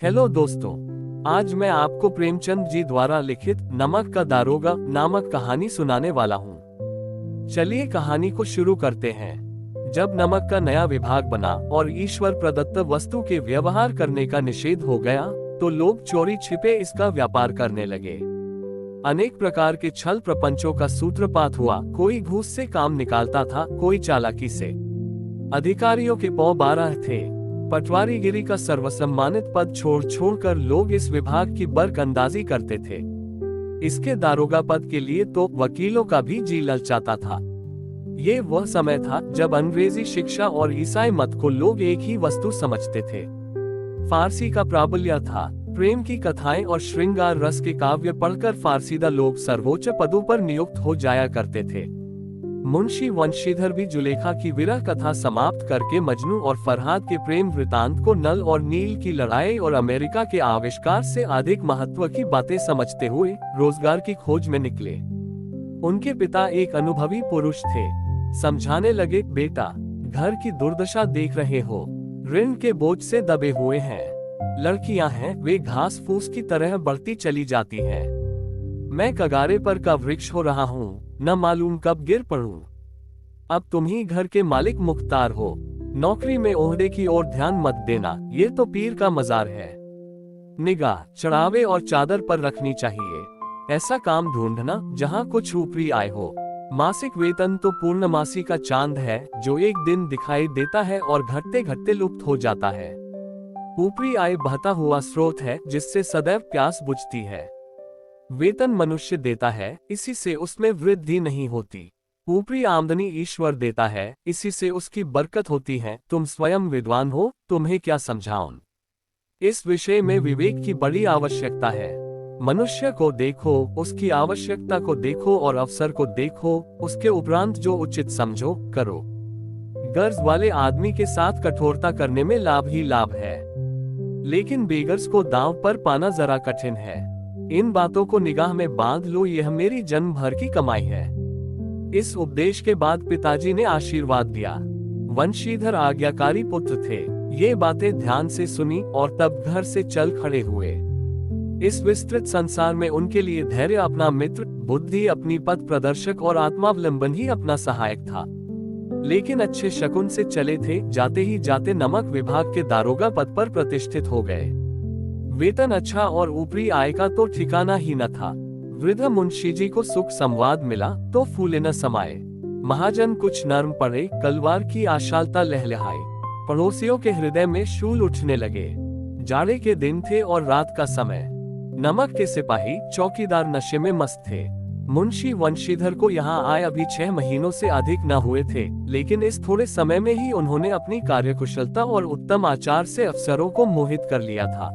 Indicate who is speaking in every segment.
Speaker 1: Hello दोस्तों, आज मैं आपको प्रेमचंद जी द्वारा लिखित नमक का दारोगा नामक कहानी सुनाने वाला हूँ। चलिए कहानी को शुरू करते हैं। जब नमक का नया विभाग बना और ईश्वर प्रदत्त वस्तु के व्यवहार करने का निषेध हो गया, तो लोग चोरी छिपे इसका व्यापार करने लगे। अनेक प्रकार के छल प्रपंचों का सूत्रपात हुआ। कोई घूस से काम निकालता था, कोई चालाकी से। अधिकारियों के पौ 12 थे। पटवारीगिरी का सर्वसम्मानित पद छोड़कर लोग इस विभाग की बरकंदाजी करते थे। इसके दारोगा पद के लिए तो वकीलों का भी जी ललचाता था। ये वह समय था जब अंग्रेजी शिक्षा और ईसाई मत को लोग एक ही वस्तु समझते थे। फारसी का प्राबल्य था। प्रेम की कथाएं और श्रृंगार रस के काव्य पढ़कर फारसीदा लोग सर्वोच्च पदों पर नियुक्त हो जाया करते थे। मुंशी वंशीधर भी जुलेखा की विरह कथा समाप्त करके मजनू और फरहाद के प्रेम वृतांत को नल और नील की लड़ाई और अमेरिका के आविष्कार से अधिक महत्व की बातें समझते हुए रोजगार की खोज में निकले। उनके पिता एक अनुभवी पुरुष थे। समझाने लगे, बेटा, घर की दुर्दशा देख रहे हो, ऋण के बोझ से दबे हुए हैं। लड़कियां हैं, वे घास फूस की तरह बढ़ती चली जाती हैं। मैं कगारे पर का वृक्ष हो रहा हूँ, न मालूम कब गिर पड़ूं। अब तुम ही घर के मालिक मुख्तार हो। नौकरी में ओहदे की ओर ध्यान मत देना, ये तो पीर का मजार है। निगाह चढ़ावे और चादर पर रखनी चाहिए। ऐसा काम ढूंढना जहाँ कुछ ऊपरी आय हो। मासिक वेतन तो पूर्णमासी का चांद है, जो एक दिन दिखाई देता है और घटते घटते लुप्त हो जाता है। ऊपरी आय बहता हुआ स्रोत है, जिससे सदैव प्यास बुझती है। वेतन मनुष्य देता है, इसी से उसमें वृद्धि नहीं होती। ऊपरी आमदनी ईश्वर देता है, इसी से उसकी बरकत होती है। तुम स्वयं विद्वान हो, तुम्हें क्या समझाऊं। इस विषय में विवेक की बड़ी आवश्यकता है। मनुष्य को देखो, उसकी आवश्यकता को देखो और अवसर को देखो, उसके उपरांत जो उचित समझो करो। गर्ज वाले आदमी के साथ कठोरता करने में लाभ ही लाभ है, लेकिन बेगर्स को दांव पर पाना जरा कठिन है। इन बातों को निगाह में बांध लो, यह मेरी जन्म भर की कमाई है। इस उपदेश के बाद पिताजी ने आशीर्वाद दिया। वंशीधर आज्ञाकारी पुत्र थे। ये बातें ध्यान से सुनी और तब घर से चल खड़े हुए। इस विस्तृत संसार में उनके लिए धैर्य अपना मित्र, बुद्धि अपनी पथ प्रदर्शक और आत्मावलंबन ही अपना सहायक था। लेकिन अच्छे शकुन से चले थे। जाते ही जाते नमक विभाग के दारोगा पद पर प्रतिष्ठित हो गए। वेतन अच्छा और ऊपरी आय का तो ठिकाना ही न था। वृद्ध मुंशी जी को सुख संवाद मिला तो फूले न समाये। महाजन कुछ नर्म पड़े, कलवार की आशालता लहलहाई। पड़ोसियों के हृदय में शूल उठने लगे। जाड़े के दिन थे और रात का समय। नमक के सिपाही चौकीदार नशे में मस्त थे। मुंशी वंशीधर को यहाँ आए अभी 6 महीनों से अधिक न हुए थे, लेकिन इस थोड़े समय में ही उन्होंने अपनी कार्यकुशलता और उत्तम आचार से अफसरों को मोहित कर लिया था।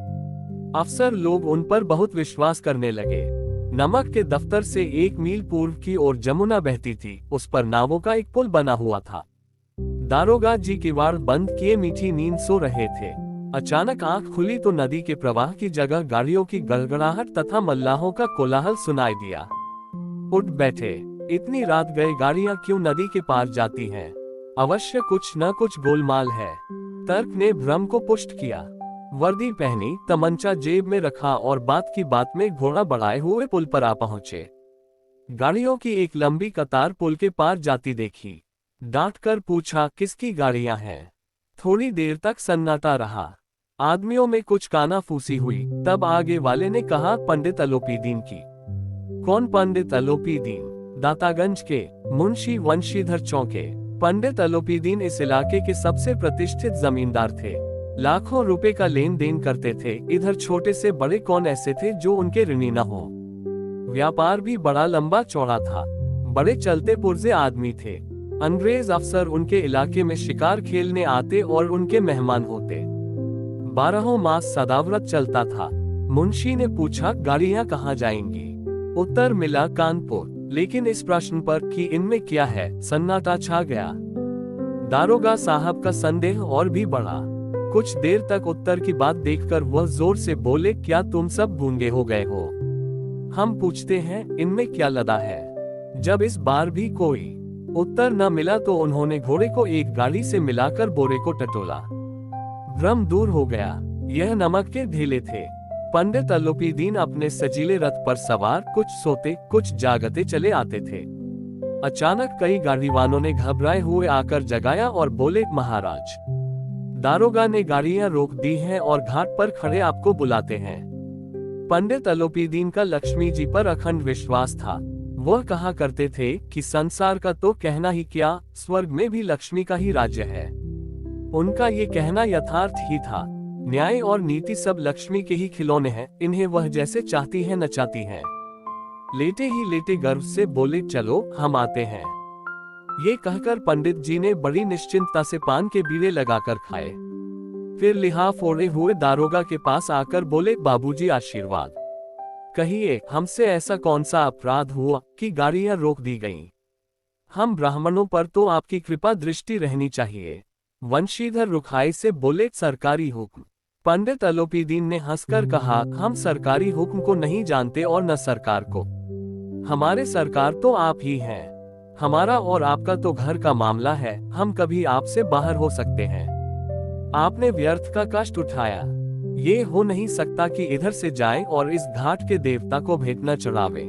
Speaker 1: अफसर लोग उन पर बहुत विश्वास करने लगे। नमक के दफ्तर से 1 मील पूर्व की ओर जमुना बहती थी। उस पर नावों का एक पुल बना हुआ था। दारोगा जी किवाड़ बंद किए मीठी नींद सो रहे थे। अचानक आंख खुली तो नदी के प्रवाह की जगह गाड़ियों की गड़गड़ाहट तथा मल्लाहों का कोलाहल सुनाई दिया। उठ बैठे। इतनी रात गए गाड़ियां क्यों नदी के पार जाती हैं? अवश्य कुछ न कुछ गोलमाल है। तर्क ने भ्रम को पुष्ट किया। वर्दी पहनी, तमंचा जेब में रखा और बात की बात में घोड़ा बढ़ाए हुए पुल पर आ पहुंचे। गाड़ियों की एक लंबी कतार पुल के पार जाती देखी। डांट कर पूछा, किसकी गाड़ियां हैं? थोड़ी देर तक सन्नाटा रहा। आदमियों में कुछ कानाफूसी हुई। तब आगे वाले ने कहा, पंडित अलोपीदीन की। कौन पंडित अलोपीदीन? दातागंज के। मुंशी वंशीधर चौंके। पंडित अलोपीदीन इस इलाके के सबसे प्रतिष्ठित जमींदार थे। लाखों रुपए का लेन देन करते थे। इधर छोटे से बड़े कौन ऐसे थे जो उनके ऋणी न हो। व्यापार भी बड़ा लंबा चौड़ा था। बड़े चलते पुर्जे आदमी थे। अंग्रेज अफसर उनके इलाके में शिकार खेलने आते और उनके मेहमान होते। 12 मास सदाव्रत चलता था। मुंशी ने पूछा, गाड़ियां कहाँ जाएंगी? उत्तर मिला, कानपुर। लेकिन इस प्रश्न पर कि इनमें क्या है, सन्नाटा छा गया। दारोगा साहब का संदेह और भी बढ़ा। कुछ देर तक उत्तर की बात देखकर वह जोर से बोले, क्या तुम सब गूंगे हो गए हो? हम पूछते हैं, इनमें क्या लदा है? जब इस बार भी कोई उत्तर न मिला तो उन्होंने घोड़े को एक गाड़ी से मिलाकर बोरे को टटोला। भ्रम दूर हो गया। यह नमक के ढेले थे। पंडित अलोपीदीन अपने सजीले रथ पर सवार कुछ सोते कुछ जागते चले आते थे। अचानक कई गाड़ीवानों ने घबराए हुए आकर जगाया और बोले, महाराज, दारोगा ने गाड़ियां रोक दी हैं और घाट पर खड़े आपको बुलाते हैं। पंडित अलोपीदीन का लक्ष्मी जी पर अखंड विश्वास था। वह कहा करते थे कि संसार का तो कहना ही क्या, स्वर्ग में भी लक्ष्मी का ही राज्य है। उनका ये कहना यथार्थ ही था। न्याय और नीति सब लक्ष्मी के ही खिलौने हैं, इन्हें वह जैसे चाहती है नचाती है। लेटे ही लेटे गर्व से बोले, चलो हम आते हैं। ये कहकर पंडित जी ने बड़ी निश्चिंतता से पान के बीड़े लगाकर खाए। फिर लिहाफ ओढ़े हुए दारोगा के पास आकर बोले, बाबूजी आशीर्वाद कहिए, हमसे ऐसा कौन सा अपराध हुआ कि गाड़ियां रोक दी गईं? हम ब्राह्मणों पर तो आपकी कृपा दृष्टि रहनी चाहिए। वंशीधर रुखाई से बोले, सरकारी हुक्म। पंडित अलोपीदीन ने हंसकर कहा, हम सरकारी हुक्म को नहीं जानते और न सरकार को। हमारे सरकार तो आप ही हैं। हमारा और आपका तो घर का मामला है, हम कभी आपसे बाहर हो सकते हैं। आपने व्यर्थ का कष्ट उठाया। ये हो नहीं सकता कि इधर से जाए और इस घाट के देवता को भेंट न चढ़ावे।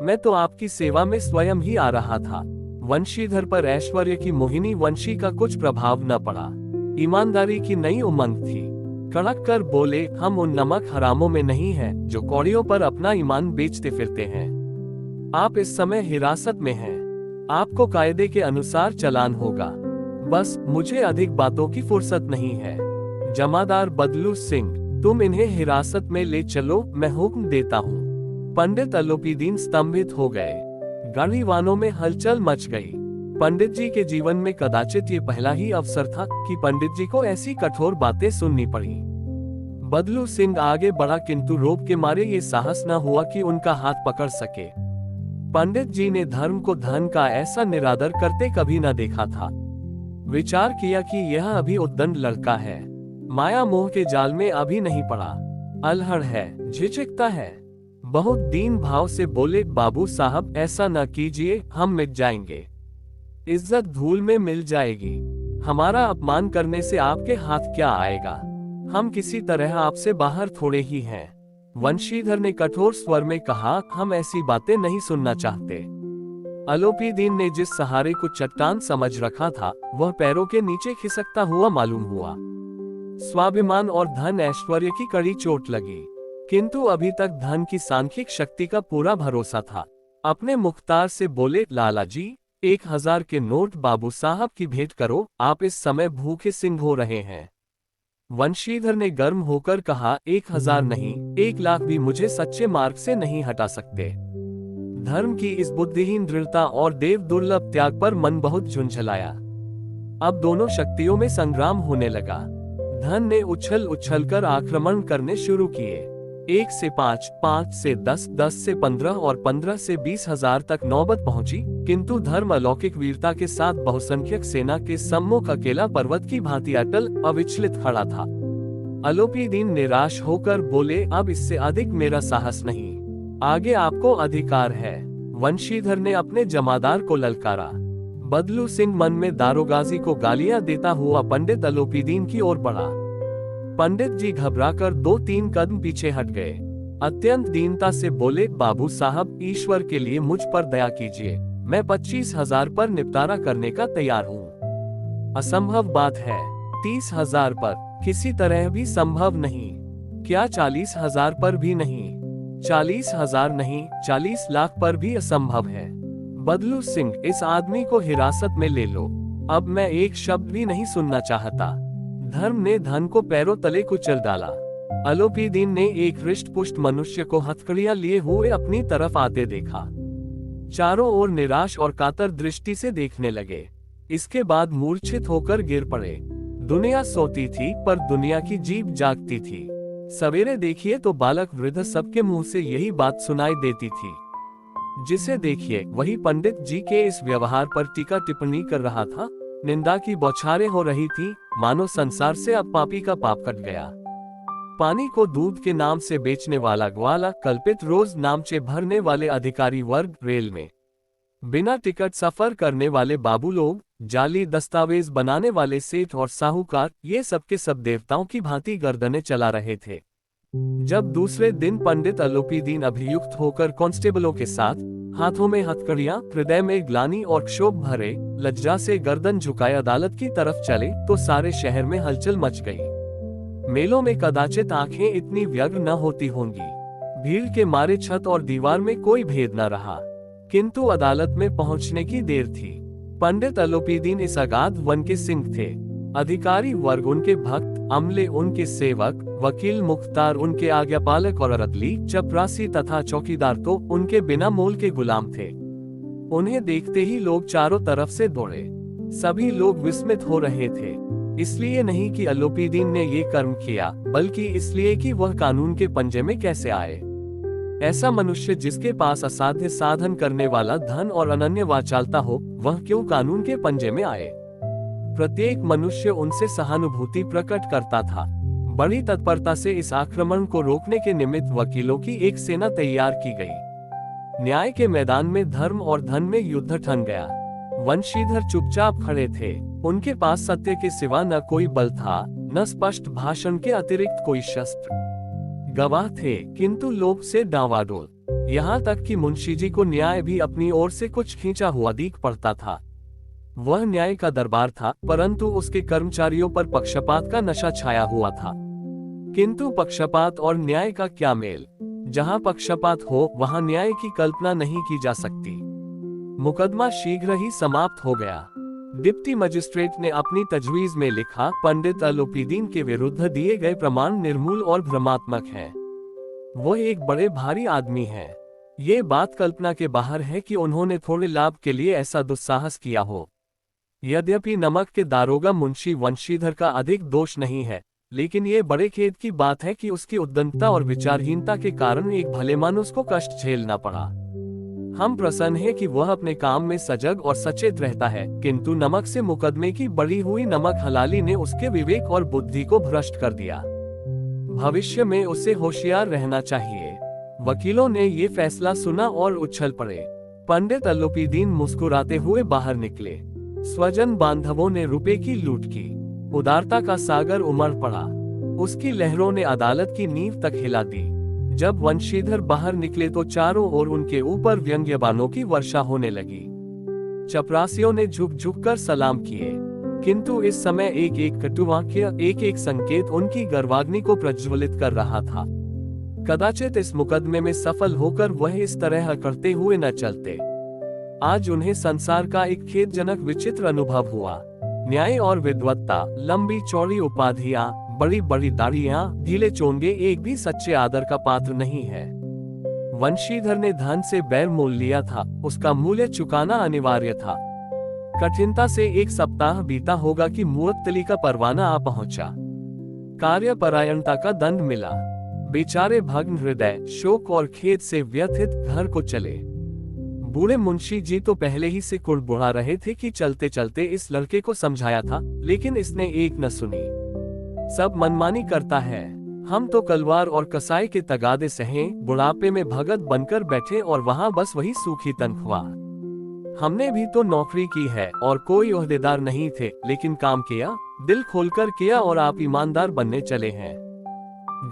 Speaker 1: मैं तो आपकी सेवा में स्वयं ही आ रहा था। वंशीधर पर ऐश्वर्य की मोहिनी वंशी का कुछ प्रभाव न पड़ा। ईमानदारी की नई उमंग थी। कड़क कर बोले, हम उन नमक हरामों में नहीं हैं जो कौड़ियों पर अपना ईमान बेचते फिरते हैं। आप इस समय हिरासत में हैं। आपको कायदे के अनुसार चालान होगा। बस मुझे अधिक बातों की फुर्सत नहीं है। जमादार बदलू सिंह, तुम इन्हें हिरासत में ले चलो, मैं हुक्म देता हूँ। पंडित अलोपीदीन स्तंभित हो गए। गाड़ीवानों में हलचल मच गई। पंडित जी के जीवन में कदाचित ये पहला ही अवसर था कि पंडित जी को ऐसी कठोर बातें सुननी पड़ी। बदलू सिंह आगे बढ़ा, किंतु रोब के मारे ये साहस न हुआ कि उनका हाथ पकड़ सके। पंडित जी ने धर्म को धन का ऐसा निरादर करते कभी न देखा था। विचार किया कि यह अभी उद्दंड लड़का है, माया मोह के जाल में अभी नहीं पड़ा, अलहड़ है, झिझकता है। बहुत दीन भाव से बोले, बाबू साहब ऐसा न कीजिए, हम मिट जाएंगे। इज्जत धूल में मिल जाएगी। हमारा अपमान करने से आपके हाथ क्या आएगा? हम किसी तरह आपसे बाहर थोड़े ही हैं। वंशीधर ने कठोर स्वर में कहा, हम ऐसी बातें नहीं सुनना चाहते। अलोपीदीन ने जिस सहारे को चट्टान समझ रखा था, वह पैरों के नीचे खिसकता हुआ मालूम हुआ। स्वाभिमान और धन ऐश्वर्य की कड़ी चोट लगी, किंतु अभी तक धन की सांख्यिक शक्ति का पूरा भरोसा था। अपने मुख्तार से बोले, लाला जी, 1000 के नोट बाबू साहब की भेंट करो, आप इस समय भूखे सिंह हो रहे हैं। वंशीधर ने गर्म होकर कहा, 1000 नहीं, 1,00,000 भी मुझे सच्चे मार्ग से नहीं हटा सकते। धर्म की इस बुद्धिहीन दृढ़ता और देव दुर्लभ त्याग पर मन बहुत झुंझलाया। अब दोनों शक्तियों में संग्राम होने लगा। धन ने उछल उछल कर आक्रमण करने शुरू किए। 1 से 5, 5 से 10, 10 से 15 और 15 से 20,000 तक नौबत पहुंची, किंतु धर्म अलौकिक वीरता के साथ बहुसंख्यक सेना के सम्मुख अकेला पर्वत की भांति अटल अविचलित खड़ा था। अलोपीदीन निराश होकर बोले, अब इससे अधिक मेरा साहस नहीं, आगे आपको अधिकार है। वंशीधर ने अपने जमादार को ललकारा। बदलू सिंह मन में दारोगाजी को गालियां देता हुआ पंडित अलोपीदीन की ओर बढ़ा। पंडित जी घबराकर 2-3 कदम पीछे हट गए। अत्यंत दीनता से बोले, बाबू साहब, ईश्वर के लिए मुझ पर दया कीजिए, मैं 25,000 पर निपटारा करने का तैयार हूँ। असंभव बात है, 30,000 पर किसी तरह भी संभव नहीं। क्या 40,000 पर भी नहीं? 40,000 नहीं, 40 लाख पर भी असंभव है। बदलू सिंह, इस आदमी को हिरासत में ले लो। अब मैं एक शब्द भी नहीं सुनना चाहता। धर्म ने धन को पैरों तले कुचल डाला। अलोपीदीन ने एक हृष्ट पुष्ट मनुष्य को हथकड़ियां लिए हुए अपनी तरफ आते देखा। चारों ओर निराश और कातर दृष्टि से देखने लगे। इसके बाद मूर्छित होकर गिर पड़े। दुनिया सोती थी पर दुनिया की जीभ जागती थी। सवेरे देखिए तो बालक वृद्ध सबके मुंह से यही बात सुनाई देती थी। जिसे देखिए वही पंडित जी के इस व्यवहार पर टीका टिप्पणी कर रहा था। निंदा की बौछारें हो रही थी, मानो संसार से अब पापी का पाप कट गया। पानी को दूध के नाम से बेचने वाला ग्वाला, कल्पित रोज नामचे भरने वाले अधिकारी वर्ग, रेल में बिना टिकट सफर करने वाले बाबू लोग, जाली दस्तावेज बनाने वाले सेठ और साहूकार, ये सबके सब देवताओं की भांति गर्दनें चला रहे थे। जब दूसरे दिन पंडित अलोपीदीन अभियुक्त होकर कांस्टेबलों के साथ, हाथों में हथकड़ियां, हृदय में ग्लानि और क्षोभ भरे, लज्जा से गर्दन झुकाए अदालत की तरफ चले तो सारे शहर में हलचल मच गई। मेलों में कदाचित आंखें इतनी व्यग्र न होती होंगी। भीड़ के मारे छत और दीवार में कोई भेद न रहा, किंतु अदालत में पहुंचने की देर थी। पंडित अलोपीदीन इस अगाध वन के सिंह थे। अधिकारी वर्ग उनके भक्त, अमले उनके सेवक, वकील मुख्तार उनके आज्ञापालक और अदली, चपरासी तथा चौकीदार तो उनके बिना मोल के गुलाम थे। उन्हें देखते ही लोग चारों तरफ से दौड़े। सभी लोग विस्मित हो रहे थे, इसलिए नहीं कि अलोपीदीन ने ये कर्म किया, बल्कि इसलिए कि वह कानून के पंजे में कैसे आए। ऐसा मनुष्य जिसके पास असाध्य साधन करने वाला धन और अनन्य वाचालता हो, वह क्यों कानून के पंजे में आए। प्रत्येक मनुष्य उनसे सहानुभूति प्रकट करता था। बड़ी तत्परता से इस आक्रमण को रोकने के निमित्त वकीलों की एक सेना तैयार की गई। न्याय के मैदान में धर्म और धन में युद्ध ठन गया। वंशीधर चुपचाप खड़े थे। उनके पास सत्य के सिवा न कोई बल था, न स्पष्ट भाषण के अतिरिक्त कोई शस्त्र। गवाह थे, किंतु लोभ से डांवाडोल। यहाँ तक कि मुंशी जी को न्याय भी अपनी ओर से कुछ खींचा हुआ दिख पड़ता था। वह न्याय का दरबार था, परंतु उसके कर्मचारियों पर पक्षपात का नशा छाया हुआ था। किंतु पक्षपात और न्याय का क्या मेल। जहाँ पक्षपात हो वहाँ न्याय की कल्पना नहीं की जा सकती। मुकदमा शीघ्र ही समाप्त हो गया। डिप्टी मजिस्ट्रेट ने अपनी तजवीज में लिखा, पंडित अलोपीदीन के विरुद्ध दिए गए प्रमाण निर्मूल और भ्रमात्मक हैं। वो एक बड़े भारी आदमी हैं। ये बात कल्पना के बाहर है कि उन्होंने थोड़े लाभ के लिए ऐसा दुस्साहस किया हो। यद्यपि नमक के दारोगा मुंशी वंशीधर का अधिक दोष नहीं है, लेकिन ये बड़े खेद की बात है कि उसकी उद्दंडता और विचारहीनता के कारण एक भले मानुस को कष्ट झेलना पड़ा। हम प्रसन्न हैं कि वह अपने काम में सजग और सचेत रहता है, किंतु नमक से मुकदमे की बढ़ी हुई नमक हलाली ने उसके विवेक और बुद्धि को भ्रष्ट कर दिया। भविष्य में उसे होशियार रहना चाहिए। वकीलों ने ये फैसला सुना और उछल पड़े। पंडित अलोपीदीन मुस्कुराते हुए बाहर निकले। स्वजन बांधवों ने रुपए की लूट की। उदारता का सागर उमड़ पड़ा। उसकी लहरों ने अदालत की नींव तक हिला दी। जब वंशीधर बाहर निकले तो चारों ओर उनके ऊपर व्यंग्यबाणों की वर्षा होने लगी। चपरासियों ने झुक झुक कर सलाम किए, किंतु इस समय एक एक कटुवाक्य, एक एक संकेत उनकी गर्वाग्नि को प्रज्वलित कर रहा था। कदाचित इस मुकदमे में सफल होकर वह इस तरह करते हुए न चलते। आज उन्हें संसार का एक खेदजनक विचित्र अनुभव हुआ। न्याय और विद्वत्ता, लंबी चौड़ी उपाधियां, बड़ी बड़ी दाढ़ियां, ढीले चोंगे एक भी सच्चे आदर का पात्र नहीं है। वंशीधर ने धन से बैर मोल लिया था, उसका मूल्य चुकाना अनिवार्य था। कठिनता से एक सप्ताह बीता होगा कि मुअत्तली का परवाना आ पहुंचा। कार्यपरायणता का दंड मिला। बेचारे भग्न हृदय, शोक और खेद से व्यथित घर को चले। बूढ़े मुंशी जी तो पहले ही से कुड़बुड़ा रहे थे कि चलते चलते इस लड़के को समझाया था, लेकिन इसने एक न सुनी। सब मनमानी करता है। हम तो कलवार और कसाई के तगादे सहें, बुढ़ापे में भगत बनकर बैठे और वहाँ बस वही सूखी तनख्वाह। हमने भी तो नौकरी की है और कोई ओहदेदार नहीं थे, लेकिन काम किया, दिल खोलकर किया और आप ईमानदार बनने चले हैं।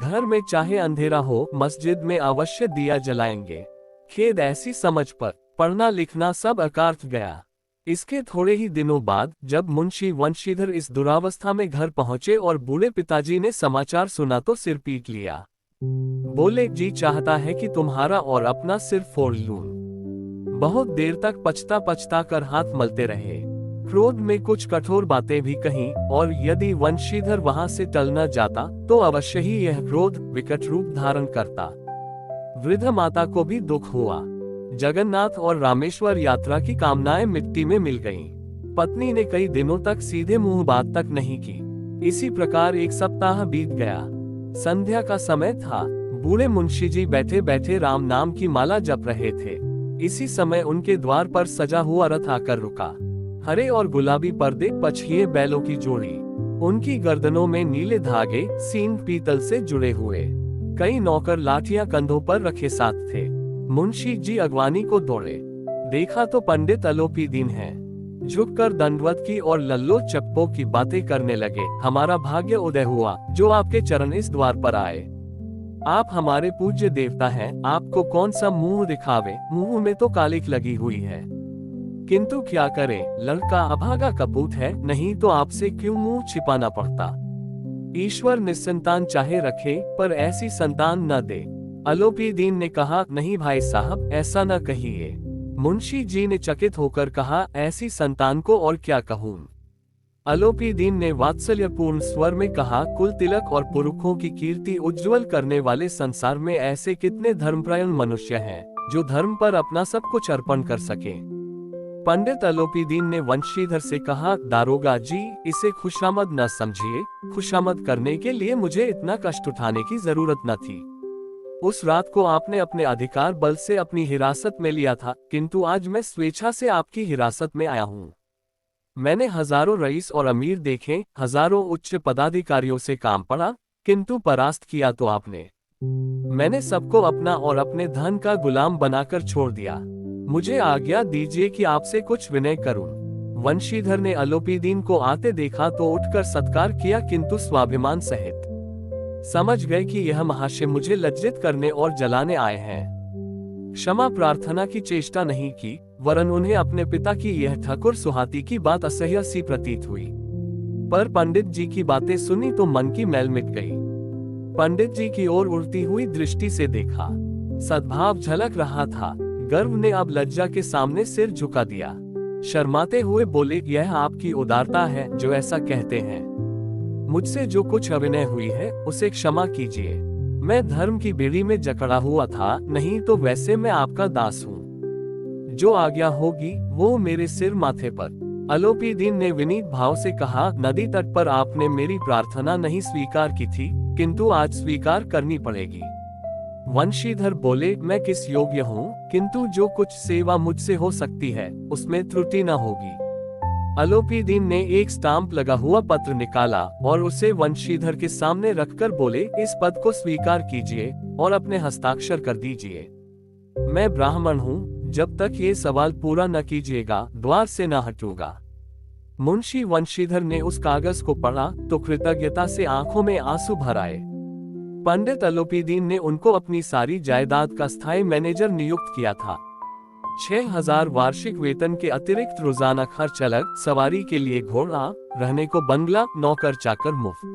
Speaker 1: घर में चाहे अंधेरा हो, मस्जिद में अवश्य दिया जलाएंगे। खेद ऐसी समझ पर पढ़ना लिखना सब अकार्थ गया। इसके थोड़े ही दिनों बाद जब मुंशी वंशीधर इस दुरावस्था में घर पहुंचे और बूढ़े पिताजी ने समाचार सुना तो सिर पीट लिया। बोले, जी चाहता है कि तुम्हारा और अपना सिर फोड़ लूं। बहुत देर तक पछता पछता कर हाथ मलते रहे। क्रोध में कुछ कठोर बातें भी कहीं, और यदि वंशीधर वहां से टल न जाता तो अवश्य ही यह क्रोध विकट रूप धारण करता। वृद्ध माता को भी दुख हुआ। जगन्नाथ और रामेश्वर यात्रा की कामनाएं मिट्टी में मिल गईं। पत्नी ने कई दिनों तक सीधे मुंह बात तक नहीं की। इसी प्रकार एक सप्ताह बीत गया। संध्या का समय था। बूढ़े मुंशी जी बैठे बैठे राम नाम की माला जप रहे थे। इसी समय उनके द्वार पर सजा हुआ रथ आकर रुका। हरे और गुलाबी पर्दे, पछिए बैलों की जोड़ी, उनकी गर्दनों में नीले धागे सींग पीतल से जुड़े हुए। कई नौकर लाठियां कंधों पर रखे साथ थे। मुंशी जी अगवानी को दौड़े। देखा तो पंडित अलोपीदीन हैं। झुककर दंडवत की और लल्लो चप्पो की बातें करने लगे। हमारा भाग्य उदय हुआ जो आपके चरण इस द्वार पर आए। आप हमारे पूज्य देवता हैं, आपको कौन सा मुंह दिखावे, मुंह में तो कालिक लगी हुई है। किंतु क्या करें, लड़का अभागा कपूत है, नहीं तो आपसे क्यों मुंह छिपाना पड़ता। ईश्वर निसंतान चाहे रखे, पर ऐसी संतान न दे। अलोपी दीन ने कहा, नहीं भाई साहब, ऐसा न कहिए। मुंशी जी ने चकित होकर कहा, ऐसी संतान को और क्या कहूँ। अलोपी दीन ने वात्सल्यपूर्ण स्वर में कहा, कुल तिलक और पुरखों की कीर्ति उज्जवल करने वाले संसार में ऐसे कितने धर्मपरायण मनुष्य हैं, जो धर्म पर अपना सब कुछ अर्पण कर सके। पंडित अलोपी दीन ने वंशीधर से कहा, दारोगा जी, इसे खुशामद न समझिए। खुशामद करने के लिए मुझे इतना कष्ट उठाने की जरूरत न थी। उस रात को आपने अपने अधिकार बल से अपनी हिरासत में लिया था, किंतु आज मैं स्वेच्छा से आपकी हिरासत में आया हूँ। मैंने हजारों रईस और अमीर देखे, हजारों उच्च पदाधिकारियों से काम पड़ा, किंतु परास्त किया तो आपने। मैंने सबको अपना और अपने धन का गुलाम बनाकर छोड़ दिया। मुझे आज्ञा दीजिए कि आपसे कुछ विनय करूं। वंशीधर ने अलोपी दीन को आते देखा तो उठकर सत्कार किया, किंतु स्वाभिमान सहित। समझ गए कि यह महाशय मुझे लज्जित करने और जलाने आए हैं। क्षमा प्रार्थना की चेष्टा नहीं की, वरन उन्हें अपने पिता की यह ठाकुर सुहाती की बात असह्य सी प्रतीत हुई। पर पंडित जी की बातें सुनी तो मन की मैल मिट गई। पंडित जी की ओर उड़ती हुई दृष्टि से देखा, सद्भाव झलक रहा था। गर्व ने अब लज्जा के सामने सिर झुका दिया। शर्माते हुए बोले, यह आपकी उदारता है जो ऐसा कहते हैं। मुझसे जो कुछ अविनय हुई है उसे क्षमा कीजिए। मैं धर्म की बेड़ी में जकड़ा हुआ था, नहीं तो वैसे मैं आपका दास हूँ। जो आज्ञा होगी वो मेरे सिर माथे पर। अलोपी दीन ने विनीत भाव से कहा, नदी तट पर आपने मेरी प्रार्थना नहीं स्वीकार की थी, किंतु आज स्वीकार करनी पड़ेगी। वंशीधर बोले, मैं किस योग्य हूँ, किंतु जो कुछ सेवा मुझसे हो सकती है उसमें त्रुटि न होगी। अलोपी दीन ने एक स्टाम्प लगा हुआ पत्र निकाला और उसे वंशीधर के सामने रखकर बोले, इस पद को स्वीकार कीजिए और अपने हस्ताक्षर कर दीजिए। मैं ब्राह्मण हूँ, जब तक ये सवाल पूरा न कीजिएगा द्वार से न हटूंगा। मुंशी वंशीधर ने उस कागज को पढ़ा तो कृतज्ञता से आंखों में आंसू भर आए। पंडित अलोपी दीन ने उनको अपनी सारी जायदाद का स्थायी मैनेजर नियुक्त किया था। 6000 वार्षिक वेतन के अतिरिक्त रोजाना खर्च अलग, सवारी के लिए घोड़ा, रहने को बंगला, नौकर चाकर मुफ्त।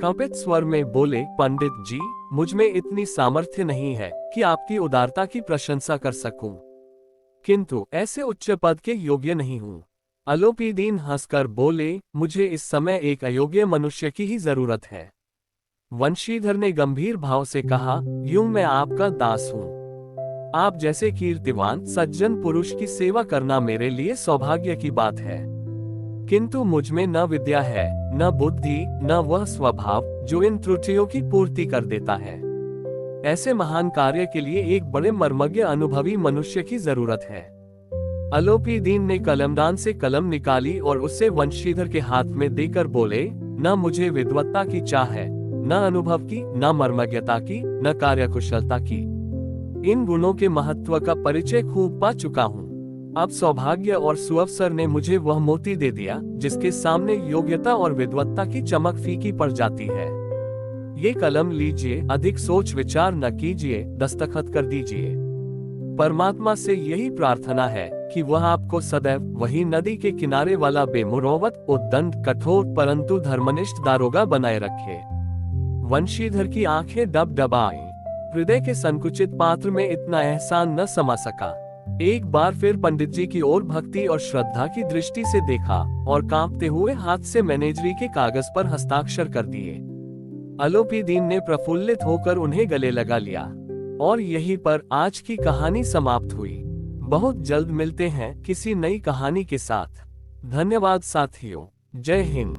Speaker 1: कंपित स्वर में बोले, पंडित जी, मुझ में इतनी सामर्थ्य नहीं है कि आपकी उदारता की प्रशंसा कर सकूं, किंतु ऐसे उच्च पद के योग्य नहीं हूं। अलोपी दीन हंसकर बोले, मुझे इस समय एक अयोग्य मनुष्य की ही जरूरत है। वंशीधर ने गंभीर भाव से कहा, यूं मैं आपका दास हूँ। आप जैसे कीर्तिवान सज्जन पुरुष की सेवा करना मेरे लिए सौभाग्य की बात है, किंतु मुझ में न विद्या है, न बुद्धि, न वह स्वभाव जो इन त्रुटियों की पूर्ति कर देता है। ऐसे महान कार्य के लिए एक बड़े मर्मज्ञ अनुभवी मनुष्य की जरूरत है। अलोपी दीन ने कलमदान से कलम निकाली और उसे वंशीधर के हाथ में देकर बोले, न मुझे विद्वत्ता की चाह है, न अनुभव की, न मर्मज्ञता की, न कार्यकुशलता की। इन गुणों के महत्व का परिचय खूब पा चुका हूँ। अब सौभाग्य और सुअवसर ने मुझे वह मोती दे दिया जिसके सामने योग्यता और विद्वत्ता की चमक फीकी पड़ जाती है। ये कलम लीजिए, अधिक सोच विचार न कीजिए, दस्तखत कर दीजिए। परमात्मा से यही प्रार्थना है कि वह आपको सदैव वही नदी के किनारे वाला बेमुरौवत, उद्दंड, कठोर परंतु धर्मनिष्ठ दारोगा बनाए रखे। वंशीधर की आंखें डबडबाईं। हृदय के संकुचित पात्र में इतना एहसान न समा सका। एक बार फिर पंडित जी की ओर भक्ति और श्रद्धा की दृष्टि से देखा और कांपते हुए हाथ से मैनेजरी के कागज पर हस्ताक्षर कर दिए। अलोपी दीन ने प्रफुल्लित होकर उन्हें गले लगा लिया और यहीं पर आज की कहानी समाप्त हुई। बहुत जल्द मिलते हैं किसी नई कहानी के साथ। धन्यवाद साथियों। जय हिंद।